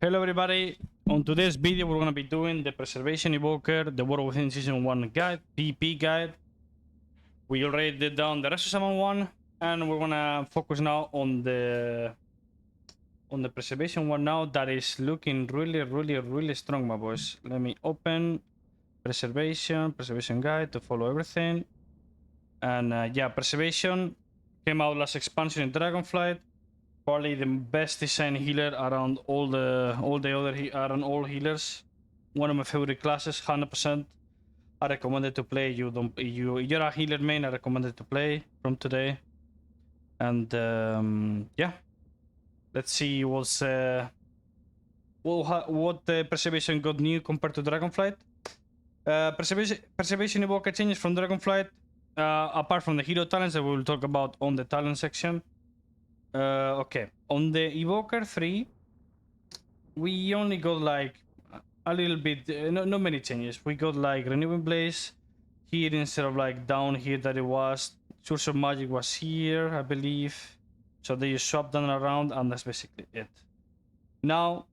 Hello everybody, on today's video we're going to be doing the Preservation Evoker, the World Within Season 1 guide, PP guide. We already did down the Rest of Summon 1, and we're going to focus now on the Preservation one now. That is looking really strong, my boys. Let me open Preservation guide to follow everything. And yeah, Preservation came out last expansion in Dragonflight. Probably the best design healer around all all healers. One of my favorite classes, 100%. I recommend it to play. You're a healer main. I recommend it to play from today. And yeah, let's see what the Preservation got new compared to Dragonflight. Preservation Evoker changes from Dragonflight. Apart from the hero talents that we will talk about on the talent section. Okay, on the Evoker 3, we only got like a little bit, not many changes. We got like Renewing Blaze here instead of like down here that it was. Source of Magic was here, I believe. So they just swapped them around, and that's basically it. Now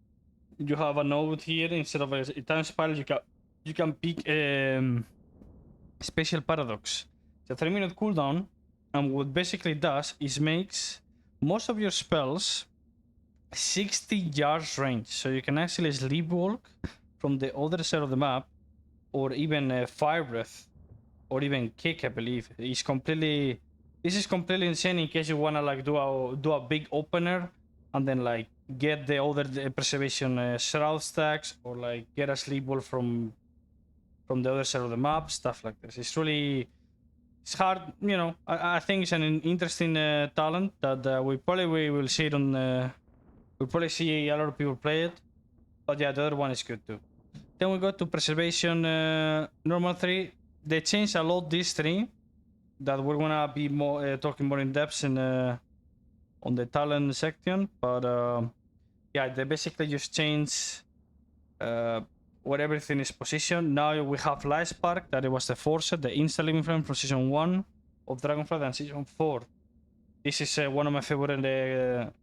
you have a node here instead of a time spiral. You can pick Special Paradox. It's a 3-minute cooldown, and what basically does is makes most of your spells 60 yards range, so you can actually sleepwalk from the other side of the map, or even fire breath, or even kick. I believe this is completely insane in case you wanna like do a big opener and then like get the other preservation shroud stacks, or like get a sleepwalk from the other side of the map, stuff like this. It's hard, you know. I think it's an interesting talent that we will see it on. We'll probably see a lot of people play it, but yeah, the other one is good too. Then we go to Preservation Normal 3. They changed a lot these 3 that we're gonna be more talking more in depth in on the talent section. But yeah, they basically just change where everything is positioned. Now we have Light Spark, that it was the tierset, the instant living flame from season 1 of Dragonflight, and season 4. This is one of my favorite.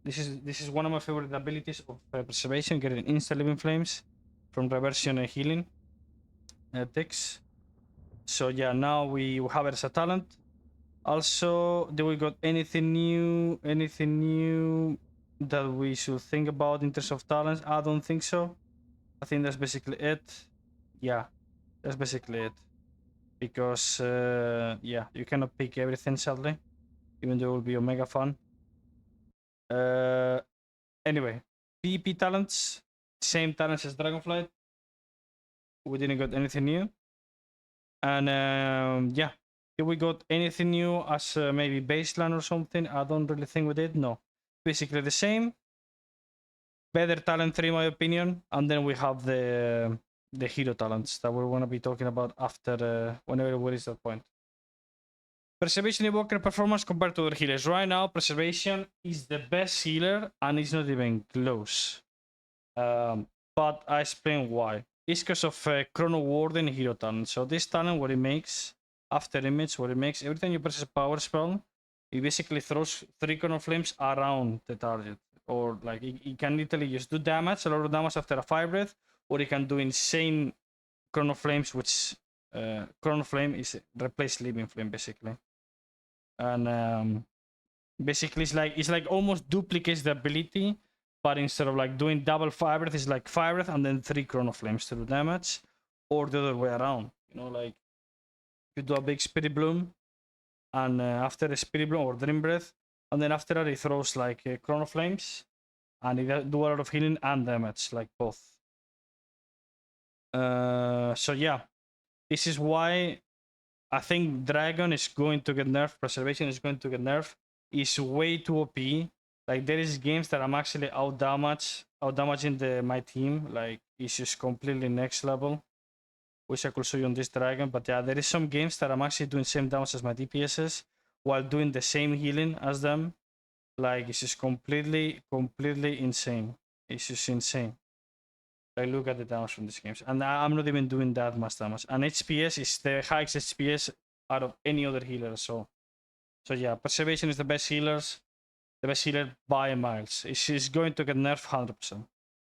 This is one of my favorite abilities of Preservation, getting instant living flames from reversion and healing ticks. So yeah, now we have it as a talent. Also, do we got anything new? Anything new that we should think about in terms of talents? I don't think so. I think that's basically it. Yeah, that's basically it. Because yeah, you cannot pick everything, sadly, even though it will be omega fun. Anyway, PvP talents, same talents as Dragonflight. We didn't got anything new. And yeah, if we got anything new as maybe baseline or something, I don't really think we did. No, basically the same. Better talent 3 in my opinion, and then we have the hero talents that we're going to be talking about after whenever we reach that point. Preservation Evoker performance compared to other healers. Right now, Preservation is the best healer, and it's not even close. But I explain why. It's because of Chrono Warden hero talent. So this talent, what it makes, after image, what it makes, every time you press a power spell, it basically throws 3 Chrono Flames around the target. Or like it can literally just do damage, a lot of damage after a fire breath, or it can do insane Chrono Flames, which Chrono Flame is replace Living Flame basically. And basically it's like almost duplicates the ability, but instead of like doing double fire breath, it's like fire breath and then 3 Chrono Flames to do damage, or the other way around. You know, like you do a big Spirit Bloom, and after the Spirit Bloom or Dream Breath, and then after that, it throws like Chrono Flames, and it do a lot of healing and damage, like both. So yeah, this is why I think Dragon is going to get nerfed. Preservation is going to get nerfed. It's way too OP. Like there is games that I'm actually out damaging my team. Like it's just completely next level. Wish I could show you on this Dragon, but yeah, there is some games that I'm actually doing same damage as my DPSs while doing the same healing as them. Like it's just completely insane. It's just insane. Like look at the damage from these games, and I'm not even doing that much damage. And HPS is the highest HPS out of any other healer. So yeah, Preservation is the best healer by miles. It's going to get nerfed 100%.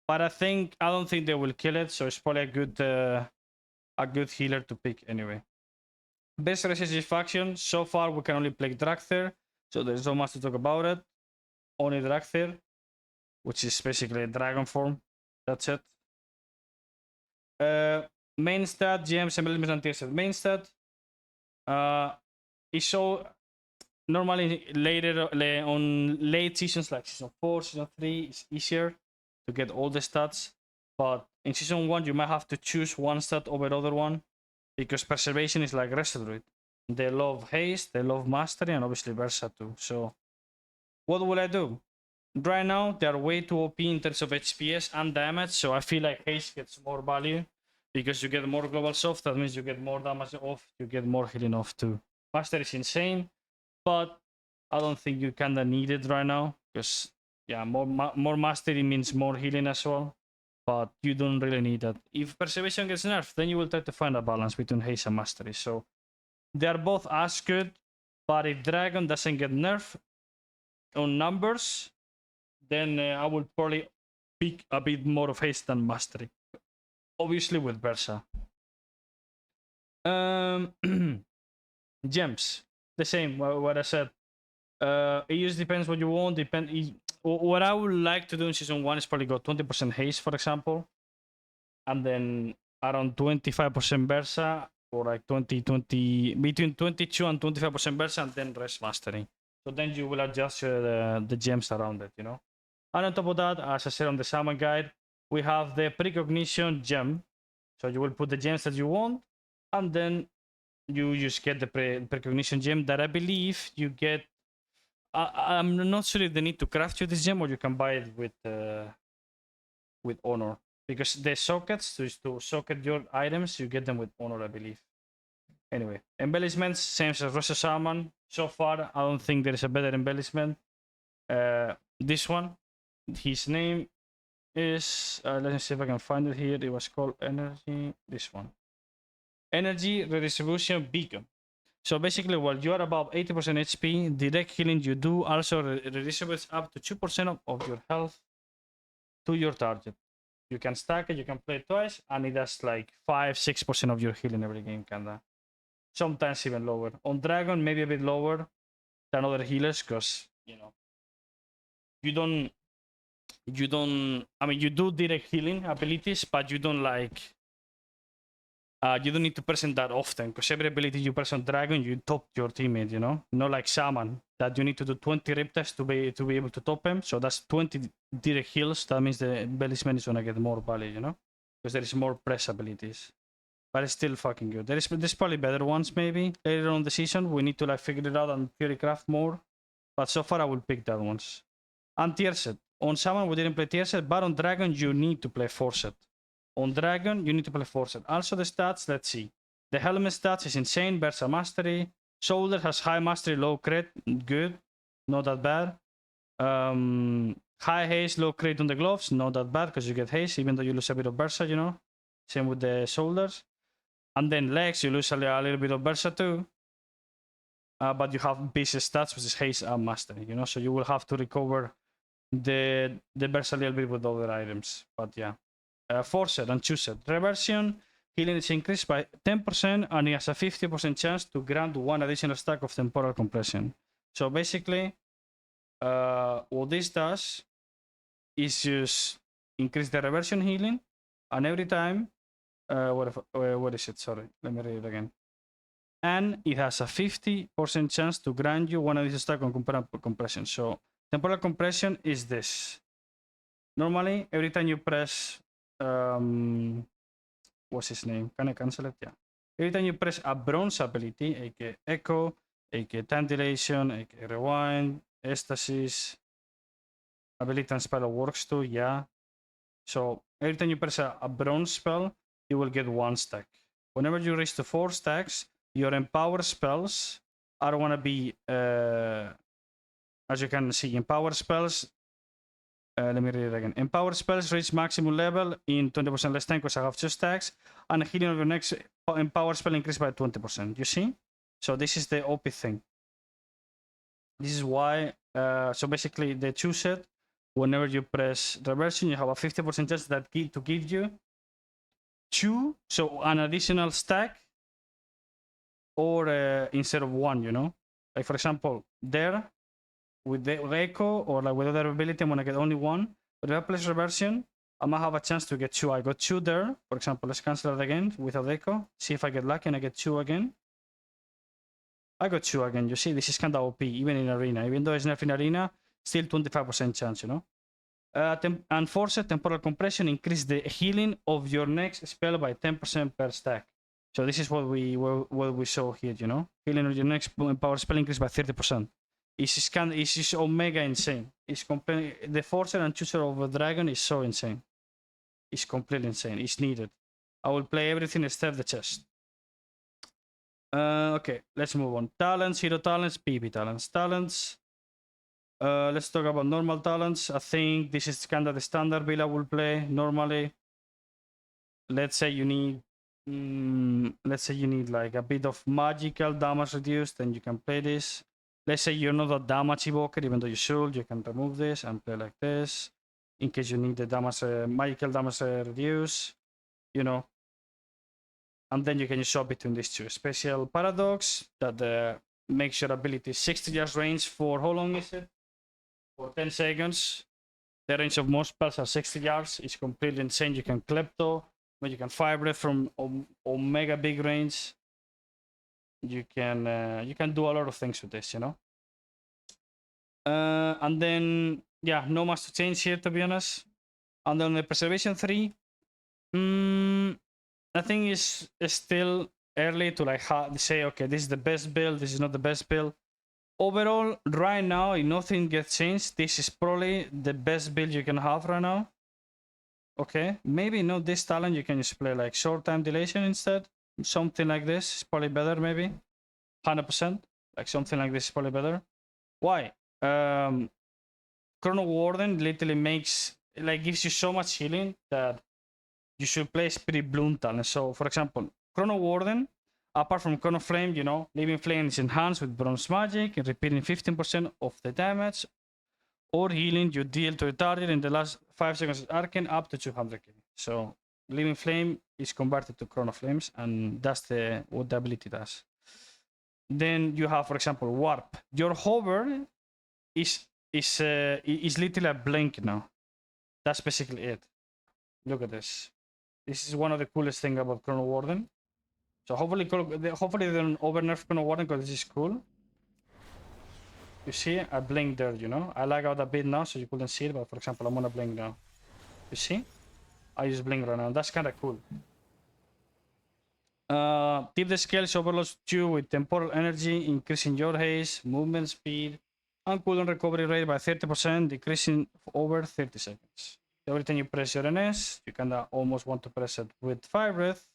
But I don't think they will kill it, so it's probably a good healer to pick anyway. Best resistance faction, so far we can only play Dragther, so there's not much to talk about it. Only Dragther, which is basically a dragon form. That's it. Main stat, GMs, embellishments, and tierset. Main stat is so normally later on late seasons like season 4, season 3, it's easier to get all the stats. But in season 1, you might have to choose one stat over the other one because preservation is like Restore. They love haste, they love mastery, and obviously Versa too. So, what will I do? Right now, they are way too OP in terms of HPS and damage, so I feel like haste gets more value because you get more global soft. That means you get more damage off, you get more healing off too. Master is insane, but I don't think you kinda need it right now because yeah, more mastery means more healing as well, but you don't really need that. If preservation gets nerfed, then you will try to find a balance between haste and mastery. So they are both as good, but if dragon doesn't get nerfed on numbers, then I would probably pick a bit more of haste than mastery. Obviously with Versa. Gems, the same. What I said. It just depends what you want. What I would like to do in season 1 is probably go 20% haste, for example, and then around 25% Versa, or like 20 between 22 and 25% Versa, and then rest mastery. So then you will adjust the gems around it, you know. And on top of that, as I said on the Shaman guide, we have the precognition gem. So you will put the gems that you want, and then you just get the precognition gem that I believe you get. I'm not sure if they need to craft you this gem or you can buy it with honor, because the sockets to socket your items, you get them with honor, I believe. Anyway, embellishments, same as Rosa Shaman. So far, I don't think there is a better embellishment. This one, his name is, let me see if I can find it here. It was called Energy. This one, Energy Redistribution Beacon. So basically, while you are above 80% HP, direct healing you do also redistributes up to 2% of your health to your target. You can stack it, you can play it twice, and it does like 5-6% of your healing every game, kinda. Sometimes even lower. On Dragon, maybe a bit lower than other healers, because you know you don't. I mean, you do direct healing abilities, but you don't like. You don't need to present that often, because every ability you present Dragon, you top your teammate, you know? Not like Shaman, that you need to do 20 rip tests to be able to top him. So that's 20 direct heals. That means the embellishment is gonna get more value, you know? Because there is more press abilities. But it's still fucking good. There's probably better ones, maybe. Later on the season, we need to like figure it out and theory craft more. But so far, I will pick that ones. And tierset. On Shaman, we didn't play tierset, but on Dragon, you need to play forset. On Dragon, you need to play Forset. Also the stats, let's see. The helmet stats is insane, Versa Mastery. Shoulder has high mastery, low crit, good. Not that bad. High haste, low crit on the gloves, not that bad because you get haste, even though you lose a bit of Versa, you know. Same with the shoulders. And then legs, you lose a little bit of Versa too. But you have basic stats, which is haste and mastery, you know. So you will have to recover the Versa a little bit with other items. But yeah. Forset and Tierset. Reversion, healing is increased by 10% and it has a 50% chance to grant one additional stack of temporal compression. So basically, what this does is just increase the reversion healing, and every time, what is it? Sorry, let me read it again. And it has a 50% chance to grant you one additional stack on temporal compression. So temporal compression is this. Normally, every time you press what's his name? Can I cancel it? Yeah. Every time you press a bronze ability, aka Echo, aka Time Dilation, aka Rewind, Estasis, ability and spell works too, yeah. So every time you press a bronze spell, you will get one stack. Whenever you reach to 4 stacks, your empower spells are gonna be, as you can see, empower spells. Let me read it again. Empower spells reach maximum level in 20% less time because I have 2 stacks, and healing of your next empower spell increased by 20%. You see? So this is the OP thing. This is why. So basically, the tierset whenever you press reversion, you have a 50% chance that to give you 2, so an additional stack, or instead of 1, you know? Like, for example, there, with the echo, or like with other ability, I'm gonna get only 1. But if I press reversion, I might have a chance to get 2. I got 2 there. For example, let's cancel it again without echo. See if I get lucky and I get 2 again. I got 2 again. You see, this is kind of OP, even in arena. Even though it's nerf in arena, still 25% chance, you know? And force temporal compression, increase the healing of your next spell by 10% per stack. So this is what we saw here, you know? Healing of your next power spell increase by 30%. It's omega insane. It's the Forcer and Chooser of a Dragon is so insane. It's completely insane. It's needed. I will play everything except the chest. Okay, let's move on. Talents, hero talents, PvP talents. Talents. Let's talk about normal talents. I think this is kind of the standard build I will play normally. Let's say you need like a bit of magical damage reduced, then you can play this. Let's say you're not a damage evoker, even though you should, you can remove this and play like this in case you need the damage, magical damage reduce, you know. And then you can just swap between these two. Special Paradox that makes your ability 60 yards range for how long is it? For 10 seconds. The range of most spells are 60 yards. It's completely insane. You can Klepto, but you can Fire Breath from Omega big range. You can do a lot of things with this, you know. And then yeah, no much to change here, to be honest. And then the Preservation 3, I think it's still early to like say, okay, this is the best build, this is not the best build. Overall, right now, if nothing gets changed, this is probably the best build you can have right now. Okay, maybe not this talent, you can just play like short time dilation instead. Something like this is probably better, maybe 100%. Like something like this is probably better. Why? Chrono Warden literally gives you so much healing that you should play Spirit Bloom talent. So, for example, Chrono Warden, apart from Chrono Flame, you know, Living Flame is enhanced with Bronze Magic and repeating 15% of the damage or healing you deal to the target in the last 5 seconds of Arcane up to 200k. So, Living Flame is converted to Chrono Flames, and that's what the ability does. Then you have, for example, Warp. Your hover is literally a blink now. That's basically it. Look at this. This is one of the coolest things about Chrono Warden. So hopefully they don't over nerf Chrono Warden because this is cool. You see, I blink there, you know. I lag out a bit now, so you couldn't see it, but for example, I'm gonna blink now. You see? I just blink right now. That's kind of cool. Tip the scales overloads 2 with temporal energy, increasing your haste, movement speed, and cooldown recovery rate by 30%, decreasing over 30 seconds. Every time you press your NS, you kind of almost want to press it with Fire Breath.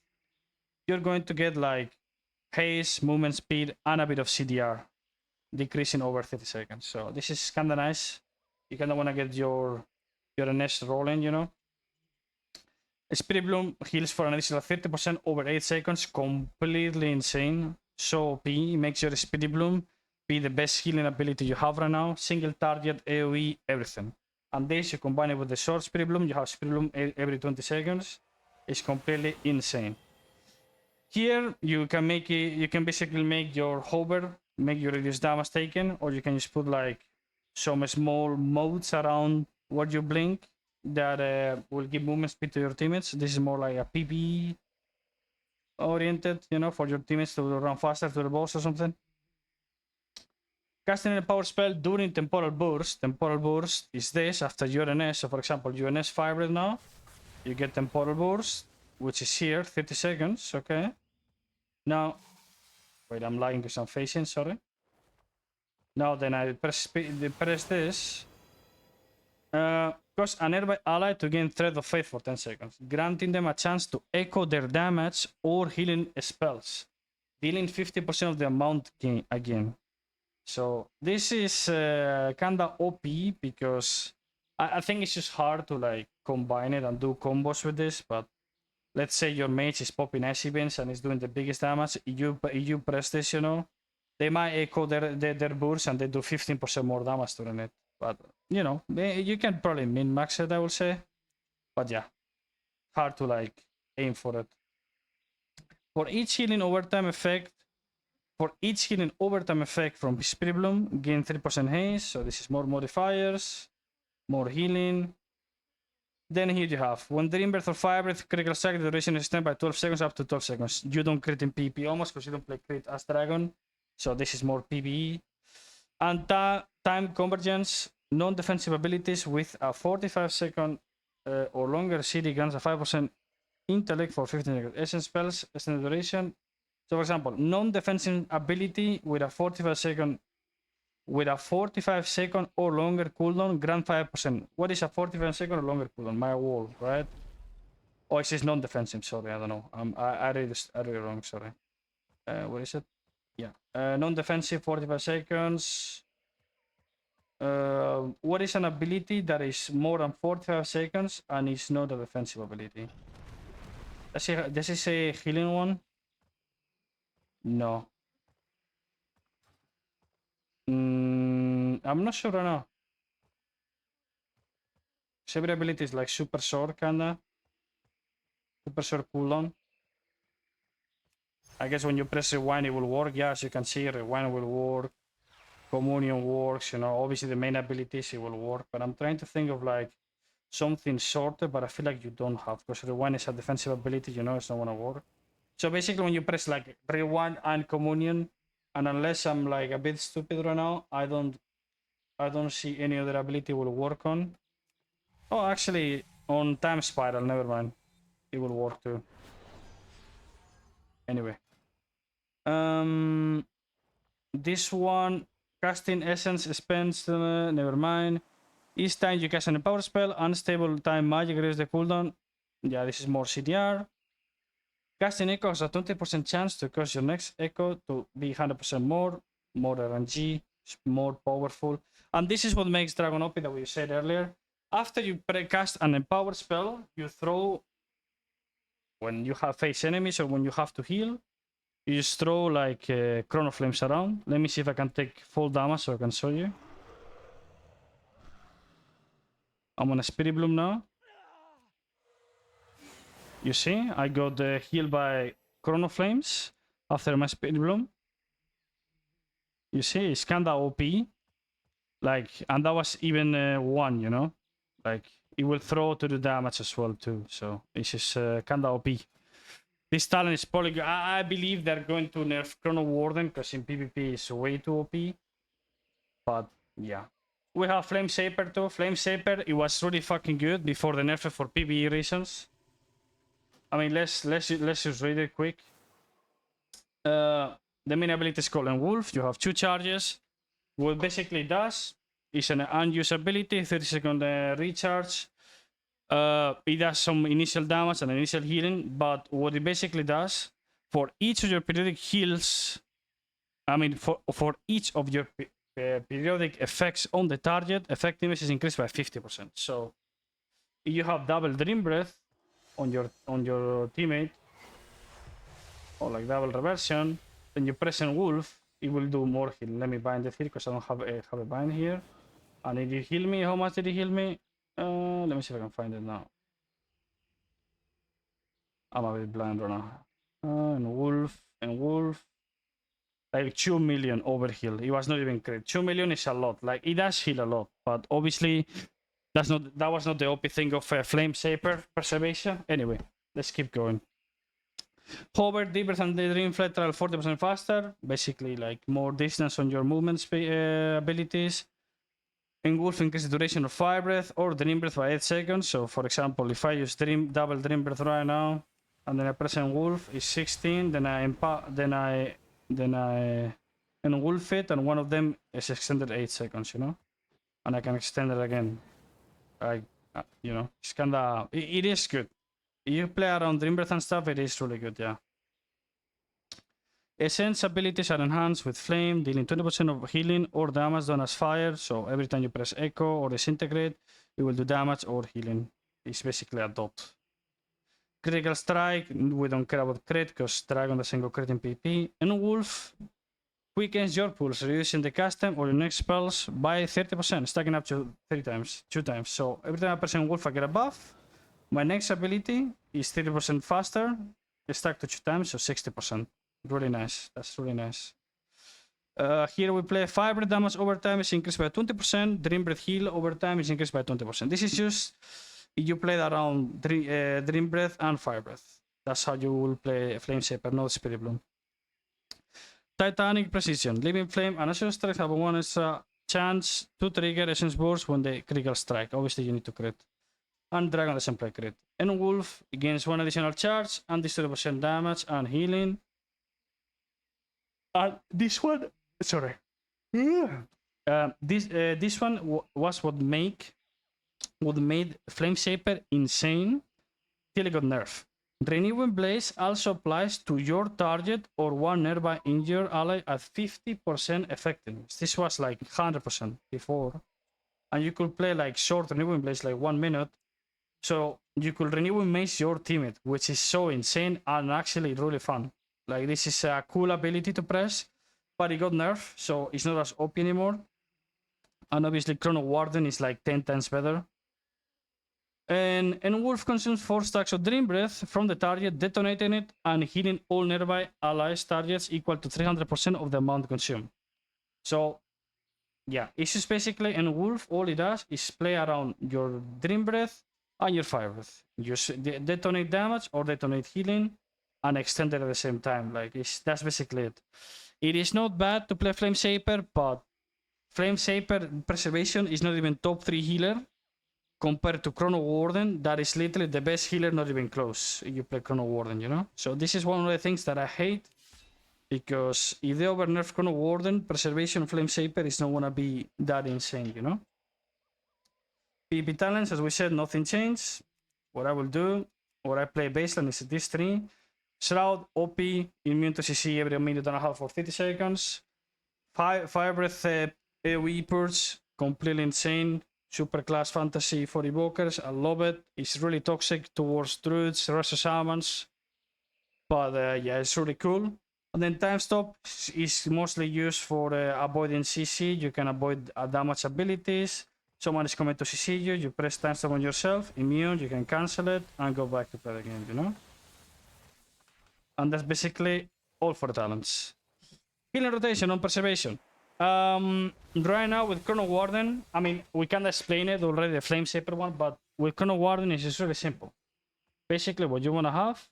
You're going to get like haste, movement speed, and a bit of CDR, decreasing over 30 seconds. So this is kind of nice. You kind of want to get your NS rolling, you know. Spirit Bloom heals for an additional 30% over 8 seconds. Completely insane. So OP. Makes your Spirit Bloom be the best healing ability you have right now. Single target, AoE, everything. And this, you combine it with the short Spirit Bloom. You have Spirit Bloom every 20 seconds. It's completely insane. Here, you can make it. You can basically make your hover, make your reduced damage taken, or you can just put like some small modes around where you blink that will give movement speed to your teammates. This is more like a PvE oriented, you know, for your teammates to run faster to the boss or something. Casting a power spell during temporal burst. Temporal burst is this after your NS. So, for example, your NS fire right now, you get temporal burst, which is here, 30 seconds. Okay. Now, wait, I'm lagging because I'm facing. Sorry. Now, then I press this. Cause a nearby ally to gain Thread of Fate for 10 seconds, granting them a chance to echo their damage or healing spells, dealing 50% of the amount again. So this is kinda OP because I think it's just hard to like combine it and do combos with this. But let's say your mage is popping Icy Beams and is doing the biggest damage. You press this, you know, they might echo their burst and they do 15% more damage to the net. But you know, you can probably min-max it, I will say. But yeah, hard to like aim for it. For each healing overtime effect, from Spirit Bloom, gain 3% haste. So this is more modifiers, more healing. Then here you have, when Dream Breath or Fire Breath critical strike, the duration is extended by 12 seconds up to 12 seconds. You don't crit in PvP almost because you don't play crit as Dragon. So this is more PvE. And time convergence, non-defensive abilities with a 45-second or longer CD grants a 5% intellect for 15 seconds. Essence spells, extended duration. So for example, non-defensive ability with a 45-second or longer cooldown, grant 5%. What is a 45-second or longer cooldown? My wall, right? Oh, it says non-defensive. Sorry, I don't know. I read it wrong. Sorry. What is it? Yeah. Non-defensive, 45 seconds. What is an ability that is more than 45 seconds and is not a defensive ability? Does it say healing one? No. I'm not sure right now. Every ability is like super short, kinda. Super short cooldown. I guess when you press rewind, it will work. Yeah, as you can see, rewind will work. Communion works, you know. Obviously, the main abilities, it will work. But I'm trying to think of like something shorter, but I feel like you don't have, because rewind is a defensive ability, you know, it's not gonna work. So basically, when you press like rewind and communion, and unless I'm like a bit stupid right now, I don't see any other ability will work on. Oh, actually, on time spiral, never mind. It will work too. Anyway, this one, casting essence spends. Never mind. Each time you cast an power spell, unstable time magic reduces the cooldown. Yeah, this is more CDR. Casting Echo has a 20% chance to cause your next Echo to be 100% more RNG, more powerful. And this is what makes Dragon OP that we said earlier. After you cast an Empower spell, you throw, when you have face enemies or when you have to heal, you just throw like Chrono Flames around. Let me see if I can take full damage so I can show you. I'm on a Spirit Bloom now. You see, I got healed by Chrono Flames after my Spirit Bloom. You see, it's kinda OP. Like, and that was even one, you know? Like, it will throw to the damage as well, too. So, it's just kinda OP. This talent is probably... I believe they're going to nerf Chrono Warden, because in PvP it's way too OP. But, yeah. We have Flame Saber, too. Flame Saber, it was really fucking good before the nerf for PvE reasons. I mean, let's just read it quick. The main ability is called Wolf. You have 2 charges. What basically does is an unused ability, 30-second recharge. It does some initial damage and initial healing, but what it basically does, for each of your periodic heals, I mean, for each of your periodic effects on the target, effectiveness is increased by 50%. So if you have double Dream Breath on your teammate, or like double reversion, then you press in Wolf, it will do more heal. Let me bind it here because I don't have a bind here. And did you heal me? How much did he heal me? Let me see if I can find it now. I'm a bit blind right now. And Wolf. Like 2 million overheal. It was not even crit. 2 million is a lot. Like, it does heal a lot, but obviously that was not the OP thing of Flame Saber preservation. Anyway, let's keep going. Hover deeper than the Dream Flight, travel 40% faster. Basically, like more distance on your movement abilities. Engulf increase the duration of Fire Breath or Dream Breath by 8 seconds. So, for example, if I use double Dream Breath right now, and then I press Engulf, it's 16. Then I Engulf it, and one of them is extended 8 seconds. You know, and I can extend it again. You know, it's kinda. It is good. If you play around Dream Breath and stuff, it is really good. Yeah. Essence abilities are enhanced with Flame, dealing 20% of healing or damage done as fire. So every time you press Echo or Disintegrate, it will do damage or healing. It's basically a dot. Critical Strike, we don't care about crit because Dragon doesn't go crit in PP. And Wolf, quickens your pulse, reducing the cast time or your next spells by 30%, stacking up to 2 times. So every time I press Wolf, I get a buff. My next ability is 30% faster, stacked to 2 times, so 60%. Really nice. That's really nice. Here we play Fire Breath damage over time is increased by 20%. Dream Breath heal over time is increased by 20%. This is just if you play around Dream Breath and Fire Breath. That's how you will play Flame Shaper, not Spirit Bloom. Titanic Precision. Living Flame and Essence Strike have one extra chance to trigger Essence Burst when they critical strike. Obviously, you need to crit. And Dragon doesn't play crit. And Wolf gains 1 additional charge and 30% damage and healing. And this one, sorry. This one was what made Flame Shaper insane till it got nerfed. Renewing Blaze also applies to your target or one nearby injured ally at 50% effectiveness. This was like 100% before. And you could play like short Renewing Blaze, like 1 minute. So you could Renewing Mace your teammate, which is so insane and actually really fun. Like this is a cool ability to press, but it got nerfed, so it's not as OP anymore. And obviously Chrono Warden is like 10 times better. And Wolf consumes 4 stacks of Dream Breath from the target, detonating it and healing all nearby allies targets equal to 300% of the amount consumed. So yeah, it's just basically, and Wolf, all it does is play around your Dream Breath and your Fire Breath. Just detonate damage or detonate healing and extend it at the same time. Like that's basically it. It is not bad to play Flame Shaper, but Flame Shaper Preservation is not even top 3 healer compared to Chrono Warden. That is literally the best healer, not even close if you play Chrono Warden, you know? So this is one of the things that I hate, because if they over nerf Chrono Warden, Preservation Flame Shaper is not gonna be that insane, you know? PvP talents, as we said, nothing changed. What I will do, what I play baseline is this 3. Shroud, OP, immune to CC every minute and a half for 30 seconds. Fire Breath AoE Purge, completely insane. Super class fantasy for Evokers. I love it. It's really toxic towards Druids, Rest Shamans. But yeah, it's really cool. And then Time Stop is mostly used for avoiding CC. You can avoid damage abilities. Someone is coming to CC you, you press Time Stop on yourself, immune, you can cancel it, and go back to play the game, you know? And that's basically all for the talents. Healing rotation on Preservation. Right now with Chrono Warden, I mean, we can explain it already, the Flame Shaper one, but with Chrono Warden it's just really simple. Basically what you want to have,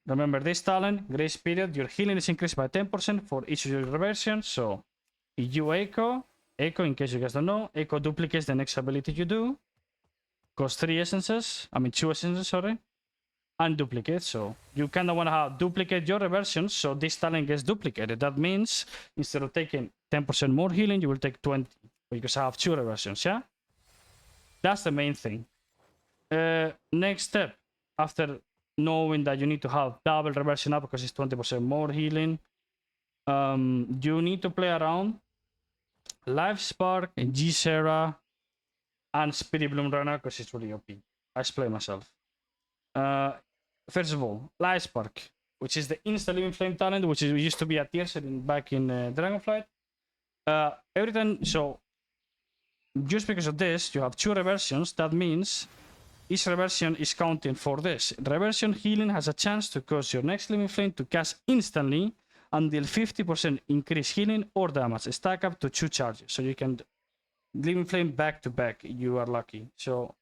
remember this talent, Grace Period, your healing is increased by 10% for each of your reversions. So if you Echo, in case you guys don't know, Echo duplicates the next ability you do, costs 2 essences, sorry, and duplicate. So you kind of want to have duplicate your reversions, so this talent gets duplicated. That means instead of taking 10% more healing, you will take 20 because I have 2 reversions. Yeah, that's the main thing. Next step, after knowing that you need to have double reversion up because it's 20% more healing, you need to play around Life Spark, G-Sera, and Spirit Bloom right now because it's really OP. I play myself. First of all, Life Spark, which is the Insta Living Flame talent, which used to be a tierset back in Dragonflight. Every time, so just because of this, you have 2 reversions. That means each reversion is counting for this. Reversion healing has a chance to cause your next Living Flame to cast instantly until 50% increase healing or damage. Stack up to 2 charges, so you can Living Flame back to back. You are lucky. So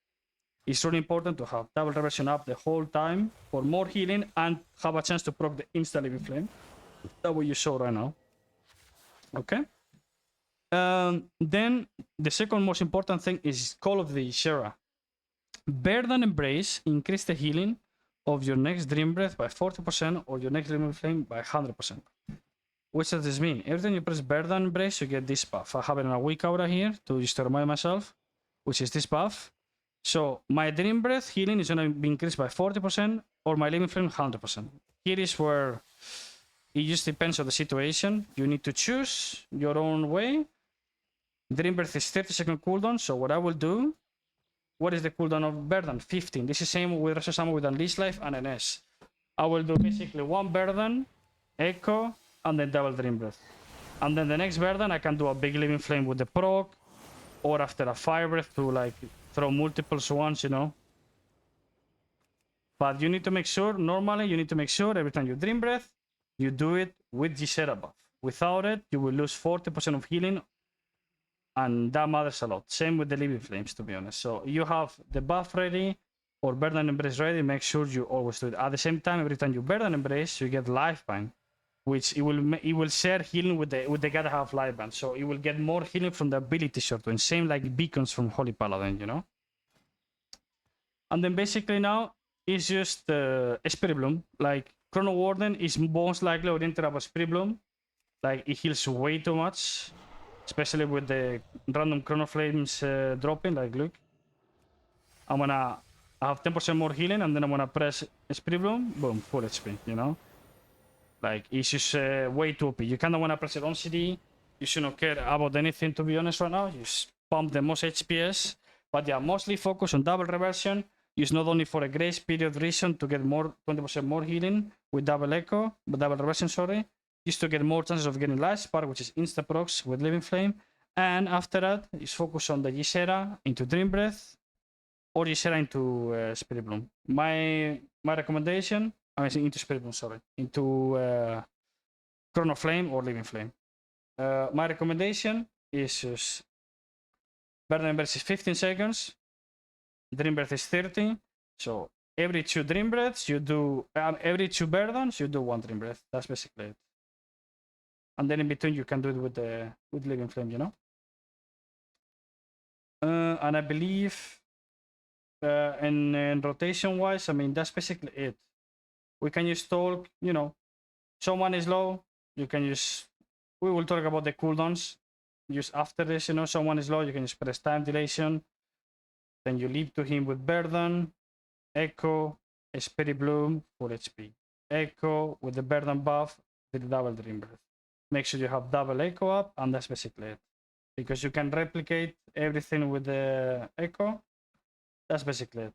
it's really important to have double reversion up the whole time for more healing and have a chance to proc the instant Living Flame. That's what you saw right now. Okay. Then the second most important thing is Call of the Shera. Burden Embrace increase the healing of your next Dream Breath by 40% or your next Living Flame by 100%. What does this mean? Every time you press Burden Embrace, you get this buff. I have it in a weak aura here to just remind myself, which is this buff. So my Dream Breath healing is going to be increased by 40% or my Living Flame 100%. Here is where it just depends on the situation. You need to choose your own way. Dream Breath is 30-second cooldown, so what I will do, what is the cooldown of Burden? 15. This is same with Rest Summon with Unleash Life and NS. I will do basically 1 Burden, Echo, and then double Dream Breath. And then the next burden, I can do a big living flame with the proc, or after a fire breath to like throw multiples once, you know. But you need to make sure, normally you need to make sure every time you dream breath, you do it with Gisera buff. Without it, you will lose 40% of healing, and that matters a lot. Same with the living flames, to be honest. So you have the buff ready or burden embrace ready, make sure you always do it. At the same time, every time you burden embrace, you get lifeband, which it will share healing with the god half lifeband. So it will get more healing from the ability short one. Same like beacons from Holy Paladin, you know. And then basically now it's just Spirit Bloom. Like Chrono Warden is most likely oriented about Spirit Bloom. Like it heals way too much, especially with the random Chrono Flames dropping. Like look, I have 10% more healing, and then I'm gonna press Spirit Bloom, boom, full HP. You know, like it's just way too OP. You kind of wanna press it on CD. You shouldn't care about anything, to be honest, right now. You just pump the most HPS. But yeah, mostly focus on double reversion. Use not only for a grace period reason to get more 20% more healing with double echo, but double reversion, sorry. Just to get more chances of getting life spark, which is insta procs with living flame. And after that, is focus on the Gisera into Dream Breath or Gisera into Spirit Bloom. My recommendation, I mean into Spirit Bloom, sorry, into Chrono Flame or Living Flame. My recommendation is just Burden Breath is 15 seconds. Dream Breath is 30. So every 2 Dream Breaths, you do, every 2 Burdens, you do 1 Dream Breath. That's basically it. And then in between, you can do it with Living Flame, you know? And I believe in rotation wise, I mean, that's basically it. We can use talk, you know, someone is low, you can use, we will talk about the cooldowns. Use after this, you know, someone is low, you can just press time dilation. Then you leap to him with Burden, Echo, Spirit Bloom, full HP. Echo with the Burden buff with the double Dream Breath. Make sure you have double Echo up, and that's basically it. Because you can replicate everything with the Echo. That's basically it.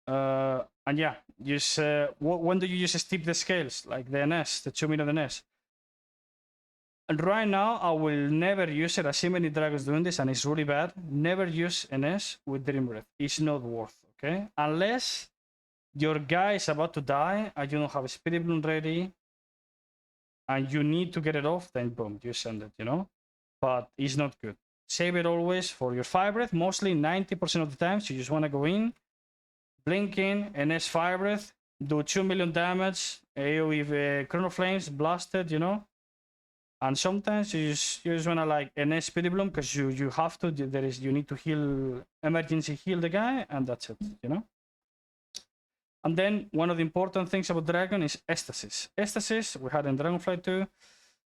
And yeah, use when do you use steep the scales, like the NS, the 2-minute NS? And right now, I will never use it. I see many dragons doing this, and it's really bad. Never use NS with Dream Breath. It's not worth, okay? Unless your guy is about to die, and you don't have a Spirit Bloom ready, and you need to get it off, then boom, you send it, you know? But it's not good. Save it always for your Fire Breath. Mostly 90% of the times, you just want to go in, blink in, NS Fire Breath, do 2 million damage, AoE Chrono Flames, blasted, you know? And sometimes you just wanna like NS Spirit Bloom because you have to. You need to heal, emergency heal the guy, and that's it, you know. And then one of the important things about Dragon is Ecstasis. Ecstasis we had in Dragonflight 2.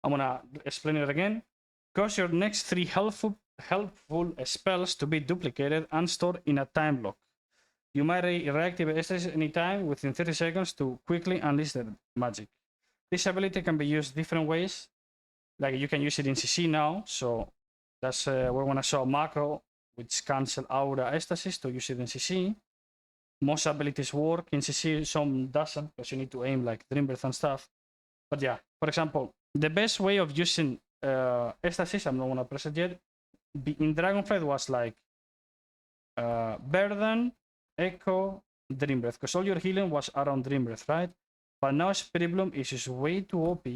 I'm gonna explain it again. Cause your next 3 helpful spells to be duplicated and stored in a time block. You might reactivate Ecstasis anytime within 30 seconds to quickly unleash the magic. This ability can be used different ways. Like you can use it in CC now, so that's where when I saw a macro which cancel Aura Ecstasis to use it in CC. Most abilities work in CC, some doesn't, because you need to aim like Dream Breath and stuff. But yeah, for example, the best way of using Ecstasis, I'm not gonna press it yet, in Dragonflight was like Burden, Echo, Dream Breath, because all your healing was around Dream Breath, right? But now Spirit Bloom is just way too OP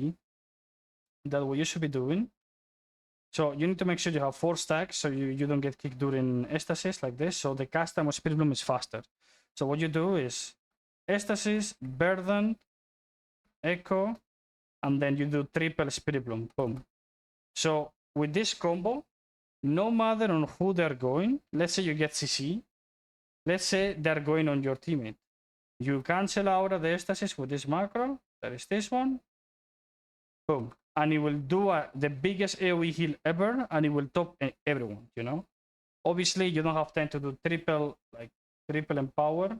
that what you should be doing. So you need to make sure you have 4 stacks so you don't get kicked during Ecstasis like this. So the cast time of Spirit Bloom is faster. So what you do is Ecstasis, Burden, Echo, and then you do triple Spirit Bloom. Boom. So with this combo, no matter on who they're going, let's say you get CC, let's say they're going on your teammate. You cancel out the Ecstasis with this macro, that is this one. Boom. And it will do the biggest AoE heal ever, and it will top everyone, you know? Obviously, you don't have time to do triple empower.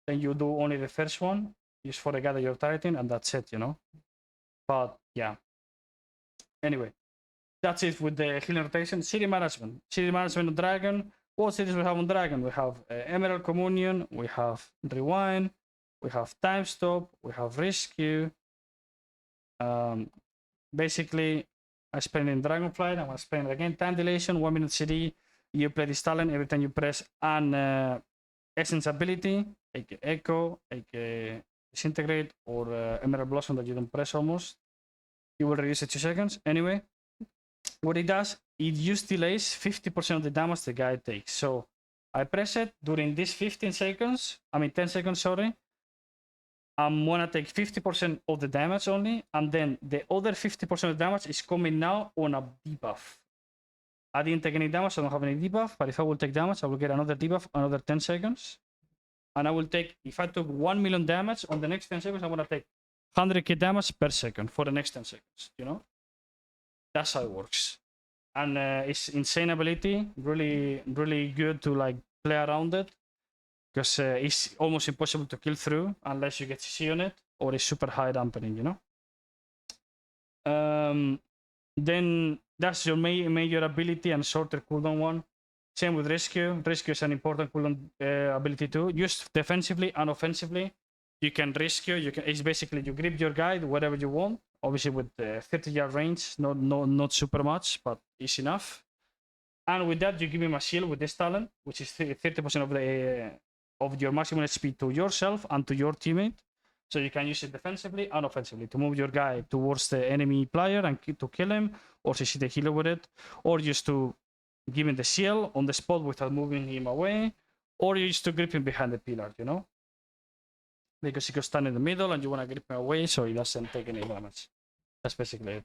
Then you do only the first one, just for the guy that you're targeting, and that's it, you know? But, yeah. Anyway, that's it with the healing rotation. City management. City management on Dragon. What cities we have on Dragon? We have Emerald Communion, we have Rewind, we have Time Stop, we have Rescue, basically, I spend in Dragonflight. I'm gonna spend it again. Time dilation, 1 minute CD. You play this talent every time you press an essence ability, like Echo, like Disintegrate, or Emerald Blossom that you don't press almost. You will reduce it 2 seconds. Anyway, what it does, it just delays 50% of the damage the guy takes. So I press it during these 10 seconds, sorry. I'm gonna take 50% of the damage only, and then the other 50% of the damage is coming now on a debuff. I didn't take any damage, I don't have any debuff, but if I will take damage, I will get another debuff, another 10 seconds. And I will take, if I took 1 million damage on the next 10 seconds, I'm gonna take 100k damage per second for the next 10 seconds, you know? That's how it works. And it's insane ability, really, really good to like play around it, because it's almost impossible to kill through unless you get CC on it, or it's super high dampening, you know? Then that's your major ability and shorter cooldown one. Same with Rescue. Rescue is an important cooldown ability too. Used defensively and offensively. You can rescue. It's basically you grip your guy whatever you want. Obviously with 30-yard range, not super much, but it's enough. And with that, you give him a shield with this talent, which is 30% of your maximum HP to yourself and to your teammate. So you can use it defensively and offensively to move your guy towards the enemy player and to kill him, or to see the healer with it, or just to give him the shield on the spot without moving him away, or you just to grip him behind the pillar, you know? Because he could stand in the middle and you want to grip him away so he doesn't take any damage. That's basically it.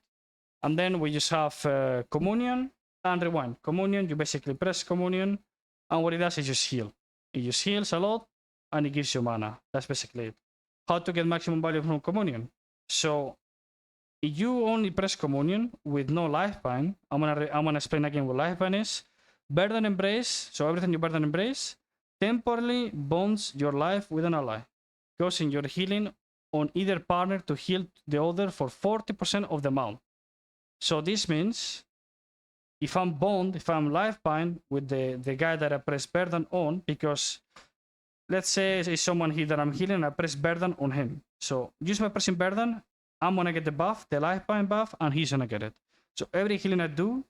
And then we just have Communion and Rewind. Communion, you basically press Communion, and what it does is just heal. It just heals a lot, and it gives you mana. That's basically it. How to get maximum value from Communion. So if you only press Communion with no Lifeline, I'm gonna explain again what Lifeline is. Burden Embrace, so every time you Burden Embrace, temporarily bonds your life with an ally, causing your healing on either partner to heal the other for 40% of the amount. So this means if I'm Lifeline with the guy that I press Burden on, because let's say it's someone here that I'm healing and I press Burden on him. So just by pressing Burden, I'm gonna get the buff, the Lifeline buff, and he's gonna get it. So every healing I do,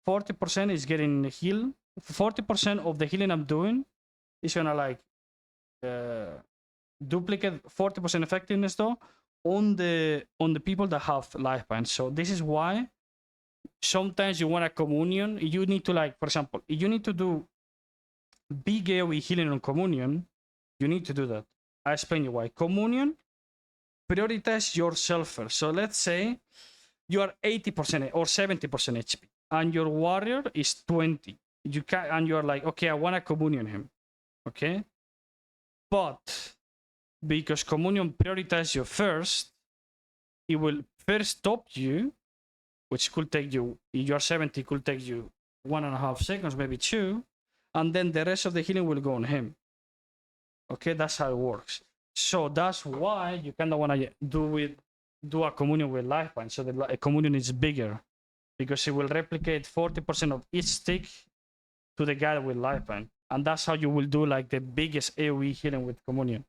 40% is getting healed. 40% of the healing I'm doing is gonna like duplicate 40% effectiveness though on the people that have Lifeline. So this is why sometimes you want a Communion. You need to, like, for example, if you need to do big AoE healing on Communion, you need to do that. I explain you why. Communion, prioritize yourself first. So let's say you are 80% or 70% HP and your warrior is 20. You can, and you're like, okay, I want to Communion him. Okay? But because Communion prioritize you first, it will first stop you, which could take you, if you're 70, could take you 1.5 seconds, maybe 2, and then the rest of the healing will go on him. Okay, that's how it works. So that's why you kind of want to do a Communion with Lifeline, so the Communion is bigger, because it will replicate 40% of each stick to the guy with Lifeline, and that's how you will do like the biggest AoE healing with Communion.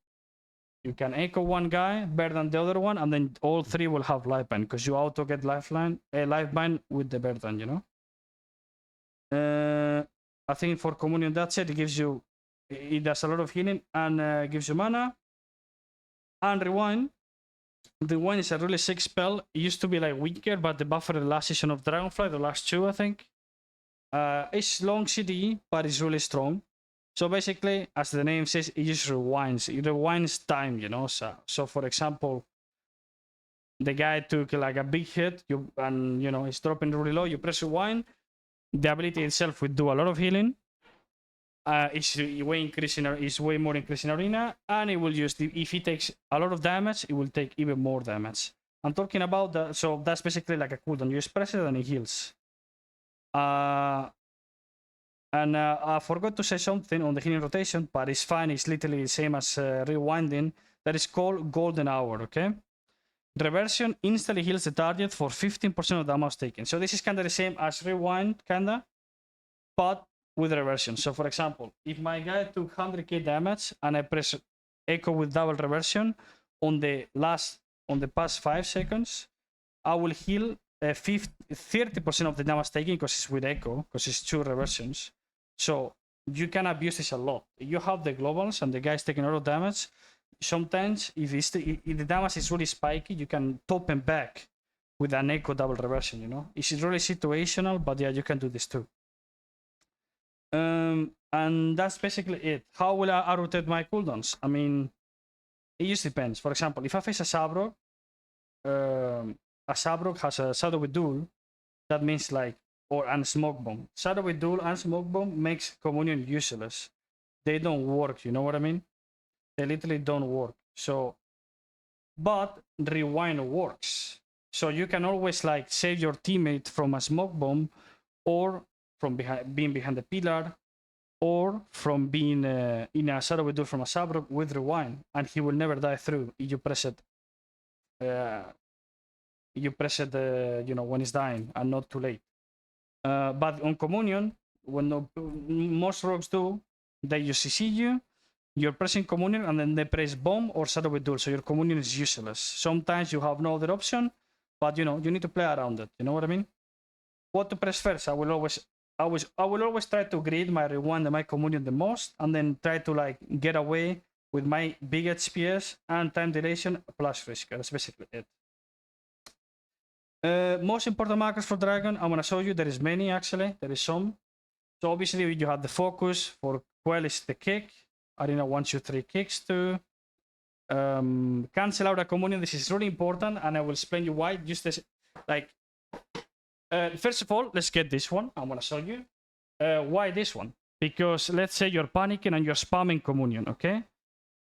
You can echo one guy better than the other one, and then all three will have Lifeline, because you auto get Lifeline with the burden, you know? I think for Communion, that's it. It does a lot of healing and gives you mana. And Rewind. Rewind is a really sick spell. It used to be like weaker, but the buffer the last season of Dragonflight, the last 2, I think. It's long CD, but it's really strong. So basically, as the name says, it just rewinds. It rewinds time, you know? So for example, the guy took like a big hit, and you know, he's dropping really low, you press rewind, the ability itself will do a lot of healing. It's way more increasing arena, and it will just, if he takes a lot of damage, it will take even more damage. I'm talking about that, so that's basically like a cooldown. You just press it and it heals. I forgot to say something on the healing rotation, but it's fine. It's literally the same as rewinding. That is called Golden Hour, okay? Reversion instantly heals the target for 15% of the damage taken. So this is kind of the same as rewind, kinda, but with reversion. So for example, if my guy took 100k damage and I press echo with double reversion on the past 5 seconds, I will heal 30% of the damage taken because it's with echo, because it's 2 reversions. So you can abuse this a lot. You have the globals and the guy's taking a lot of damage. Sometimes if the damage is really spiky, you can top him back with an echo double reversion, you know? It's really situational, but yeah, you can do this too. And that's basically it. How will I rotate my cooldowns? I mean, it just depends. For example, if I face a Sabrok has a Shadow with Duel, that means like, and Smoke Bomb. Shadow with Duel and Smoke Bomb makes Communion useless. They don't work, you know what I mean? They literally don't work. So, but Rewind works. So you can always like save your teammate from a Smoke Bomb, or from being behind the pillar, or from being in a Shadow with Duel from a Sabrok with Rewind, and he will never die through if you press it. You know, when it's dying and not too late. But on Communion, when most rogues do, they just CC you, you're pressing Communion, and then they press Bomb or Shadow with Duel, so your Communion is useless. Sometimes you have no other option, but you know, you need to play around it. You know what I mean? What to press first? I will always try to grid my Rewind and my Communion the most, and then try to like get away with my big HPS and time dilation plus risk. That's basically it. Most important macros for Dragon, I'm gonna show you. There is many actually. There is some. So obviously you have the focus. For Quell is the kick. Arena 1, 2, 3 kicks too. Cancel out a Communion. This is really important, and I will explain you why. Just this, like, first of all, let's get this one. I'm gonna show you. Why this one? Because let's say you're panicking and you're spamming Communion. Okay.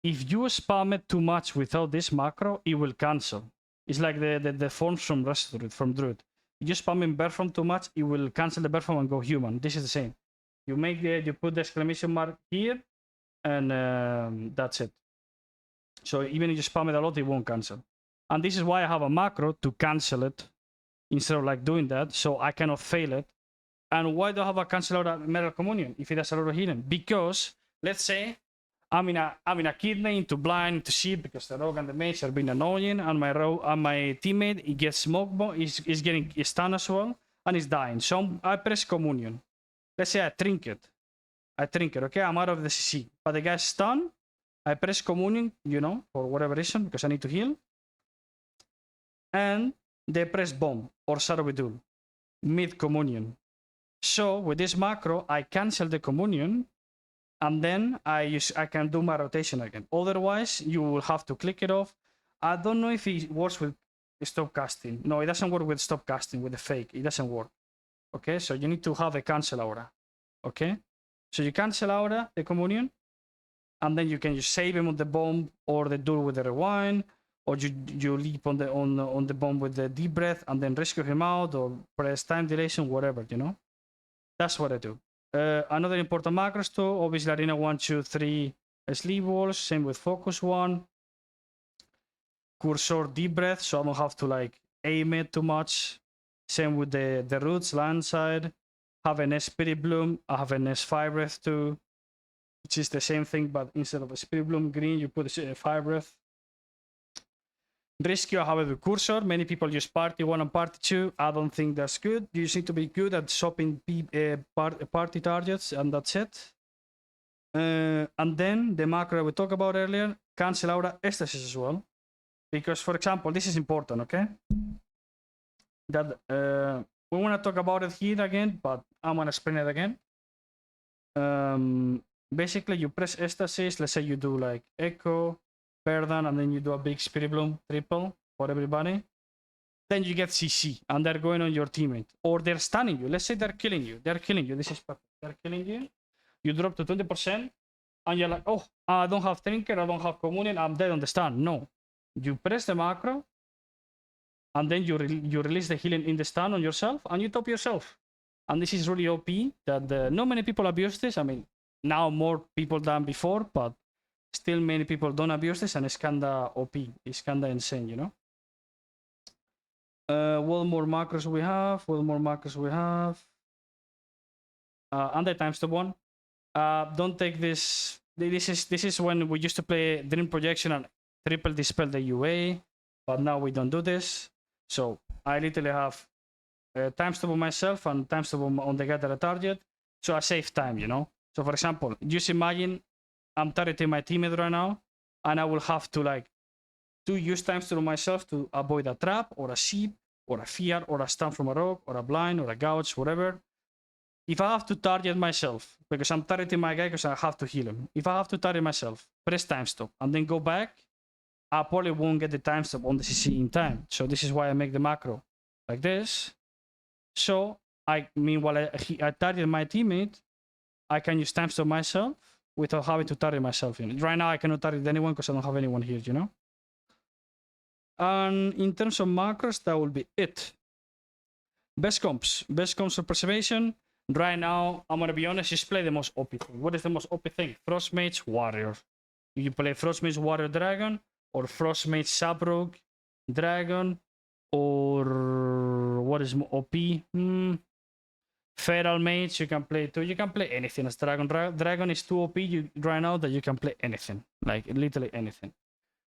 If you spam it too much without this macro, it will cancel. It's like the forms from Druid. You just spam in Berform too much, it will cancel the Berform and go human. This is the same. You put the exclamation mark here, and that's it. So even if you spam it a lot, it won't cancel. And this is why I have a macro to cancel it instead of like doing that, so I cannot fail it. And why do I have a cancel out of Metal Communion if it has a lot of healing? Because let's say I'm in a kidney into blind to sheep because the rogue and the mage are being annoying, and my teammate, he gets smoke bomb, is getting stunned as well, and is dying. So I press Communion. Let's say I trinket, okay? I'm out of the CC, but the guy's stunned. I press Communion, you know, for whatever reason, because I need to heal. And they press Bomb or Shadow with Duel mid Communion. So with this macro, I cancel the Communion, and then I can do my rotation again. Otherwise, you will have to click it off. I don't know if it works with stop casting. No, it doesn't work with stop casting, with the fake. It doesn't work. Okay, so you need to have a cancel aura. Okay, so you cancel aura, the Communion, and then you can just save him on the bomb or the duel with the rewind, or you leap on the bomb with the deep breath and then rescue him out, or press time dilation, whatever, you know. That's what I do. Another important macros too, obviously Arena 1, 2, 3 sleep walls, same with Focus 1. Cursor deep breath, so I don't have to like aim it too much. Same with the roots, land side. Have an Spirit Bloom, I have an Fire Breath too, which is the same thing, but instead of a Spirit Bloom green, you put a Fire Breath. Risky, I have it with Cursor. Many people use Party 1 and Party 2. I don't think that's good. You just need to be good at shopping party targets, and that's it. And then the macro we talked about earlier, cancel aura ecstasis as well. Because, for example, this is important, okay? That we want to talk about it here again, but I'm going to explain it again. Basically, you press ecstasis. Let's say you do like Echo, Perdan, and then you do a big Spirit Bloom triple for everybody. Then you get CC, and they're going on your teammate. Or they're stunning you. Let's say they're killing you. They're killing you. This is perfect. They're killing you. You drop to 20%, and you're like, oh, I don't have Trinket, I don't have Communion, I'm dead on the stun. No. You press the macro, and then you release the healing in the stun on yourself, and you top yourself. And this is really OP, that not many people abuse this. I mean, now more people than before, but still many people don't abuse this, and it's kinda OP. It's kinda insane, you know? What more macros we have? Under times to 1. Don't take this. This is when we used to play Dream Projection and triple dispel the UA, but now we don't do this. So I literally have time stop on myself and time stop on the guy that I target. So I save time, you know? So for example, just imagine I'm targeting my teammate right now, and I will have to like use time stop on myself to avoid a trap or a sheep or a fear or a stun from a rogue or a blind or a gouge, whatever. If I have to target myself, because I'm targeting my guy because I have to heal him. If I have to target myself, press time stop and then go back, I probably won't get the time stop on the CC in time. So this is why I make the macro like this. So meanwhile I target my teammate, I can use time stop myself without having to target myself. Right now I cannot target anyone because I don't have anyone here, you know? And in terms of macros, that will be it. Best comps for preservation. Right now, I'm gonna be honest, just play the most OP thing. What is the most OP thing? Frostmage Warrior. You play Frostmage Warrior Dragon, or Frostmage Sabrogue Dragon, or what is more OP? Feral Mage, you can play too. You can play anything as Dragon. Dragon is too OP right now that you can play anything. Like, literally anything.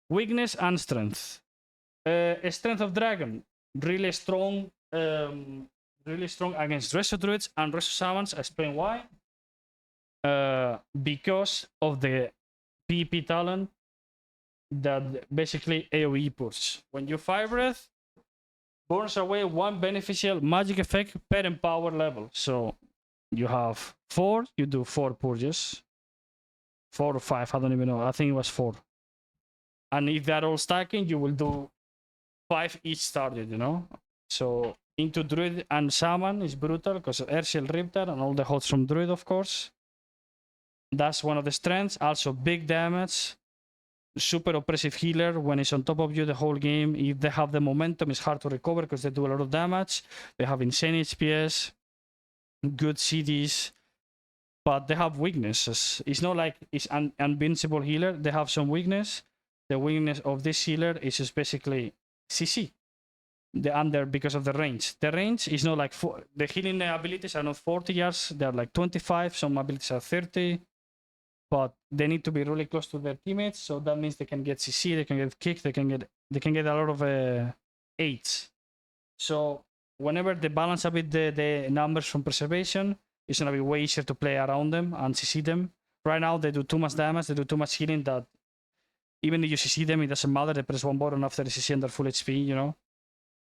Weakness and strength. Strength of Dragon, really strong against Resto Druids and Resto Shamans. I explain why. Because of the PvP talent that basically AoE push. When you Fire Breath, burns away one beneficial magic effect per empower level. So you have 4, you do 4 purges. 4 or 5, I don't even know. I think it was 4. And if they're all stacking, you will do 5 each target, you know? So into Druid and Shaman is brutal because Airshell Riptide and all the hots from Druid, of course. That's one of the strengths. Also big damage. Super oppressive healer when it's on top of you the whole game. If they have the momentum, it's hard to recover because they do a lot of damage. They have insane HPS, good CDs, but they have weaknesses. It's not like it's an invincible healer. They have some weakness. The weakness of this healer is just basically CC. The under because of the range. The range is not like the healing abilities are not 40 yards. They're like 25. Some abilities are 30. But they need to be really close to their teammates, so that means they can get CC, they can get kicked, they can get a lot of aids. So whenever they balance a bit the numbers from preservation, it's gonna be way easier to play around them and CC them. Right now they do too much damage, they do too much healing that even if you CC them, it doesn't matter. They press one button after the CC and they're full HP, you know.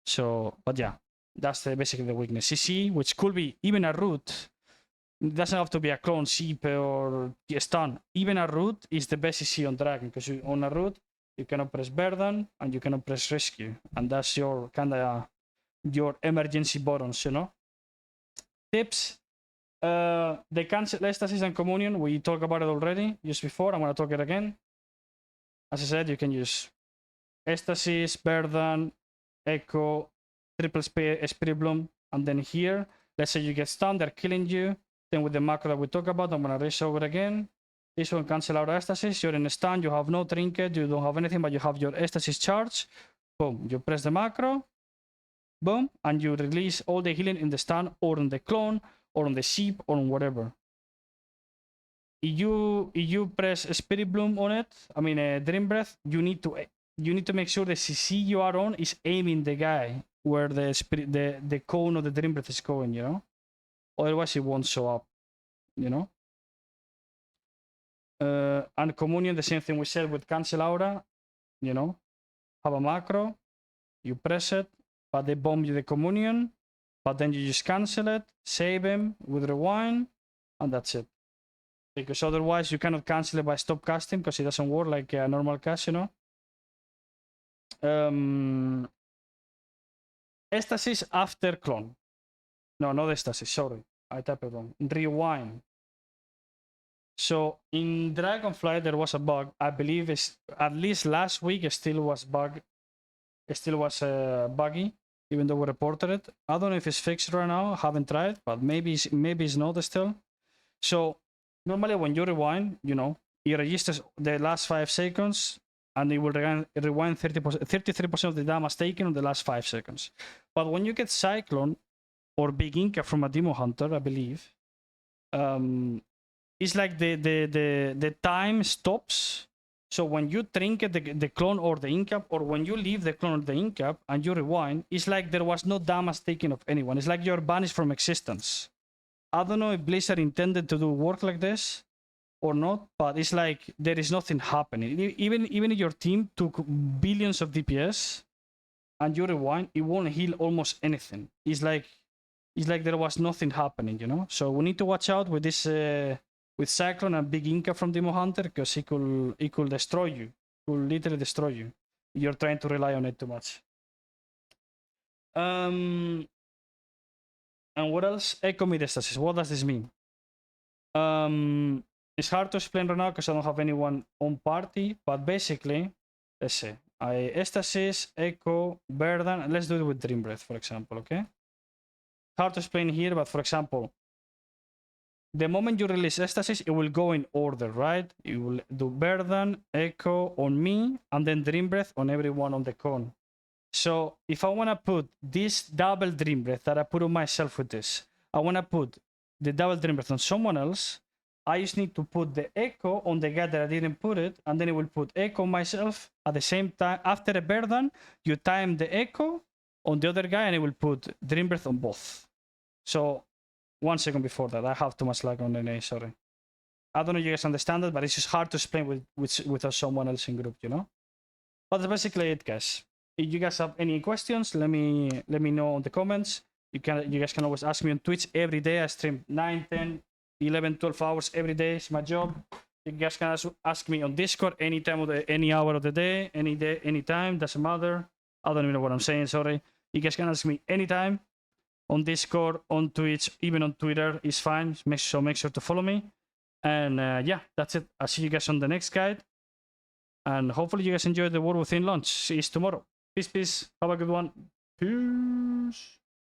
So, but yeah, that's basically the weakness. CC, which could be even a root. It doesn't have to be a clone, sheep, or a stun. Even a root is the best CC on Dragon, because on a root, you cannot press Burden, and you cannot press Rescue. And that's your kind of your emergency buttons, you know? Tips. The cancel Ecstasis and Communion, we talked about it already, just before. I'm going to talk it again. As I said, you can use Ecstasis, Burden, Echo, Triple Spirit Bloom, and then here, let's say you get stunned, they're killing you. Then with the macro that we talked about, I'm gonna race over again. This one cancel out Ecstasis, you're in a stun, you have no trinket, you don't have anything, but you have your Ecstasis charge. Boom, you press the macro, boom, and you release all the healing in the stun or on the clone or on the sheep or on whatever. If you press Spirit Bloom on it, I mean Dream Breath, you need to make sure the CC you are on is aiming the guy where the cone of the Dream Breath is going, you know? Otherwise, it won't show up, you know? And Communion, the same thing we said with Cancel Aura, you know? Have a macro, you press it, but they bomb you the Communion, but then you just cancel it, save him with Rewind, and that's it. Because otherwise, you cannot cancel it by stop casting, because it doesn't work like a normal cast, you know? Ecstasis after clone. No, not Ecstasis, sorry. I typed it wrong. Rewind. So in Dragonfly, there was a bug. I believe it's at least last week it still was buggy, even though we reported it. I don't know if it's fixed right now. I haven't tried, but maybe it's not still. So normally when you rewind, you know, it registers the last 5 seconds and it will rewind 33% of the damage taken on the last 5 seconds. But when you get Cyclone or Big Inca from a Demon Hunter, I believe, it's like the time stops. So when you trinket the clone or the incap, or when you leave the clone or the incap and you rewind, it's like there was no damage taken of anyone. It's like you're banished from existence. I don't know if Blizzard intended to do work like this or not, but it's like there is nothing happening. Even if your team took billions of DPS and you rewind, it won't heal almost anything. It's like there was nothing happening, you know. So we need to watch out with this with Cyclone and Big Inca from Demo Hunter, because he could destroy you. Could literally destroy you. You're trying to rely on it too much. And what else? Echo metastasis. What does this mean? It's hard to explain right now because I don't have anyone on party, but basically, let's see. Estasis, Echo, Burden. Let's do it with Dream Breath, for example, okay? Hard to explain here, but for example, the moment you release Estasis, it will go in order, right? You will do Burden, Echo on me, and then Dream Breath on everyone on the con. So if I want to put this double Dream Breath that I put on myself with this, I want to put the double Dream Breath on someone else, I just need to put the Echo on the guy that I didn't put it, and then it will put Echo on myself at the same time. After a Burden, you time the Echo on the other guy, and it will put Dream Breath on both. So 1 second before that, I have too much lag on the NA, sorry. I don't know if you guys understand it, but it's just hard to explain with someone else in group, you know? But that's basically it, guys. If you guys have any questions, let me know in the comments. You guys can always ask me on Twitch every day. I stream 9, 10, 11, 12 hours every day. It's my job. You guys can ask me on Discord anytime of any hour of the day, anytime, doesn't matter. I don't even know what I'm saying, sorry. You guys can ask me anytime on Discord, on Twitch, even on Twitter is fine. Make sure to follow me. And yeah, that's it. I'll see you guys on the next guide. And hopefully you guys enjoy the War Within launch. See you tomorrow. Peace, peace. Have a good one. Peace.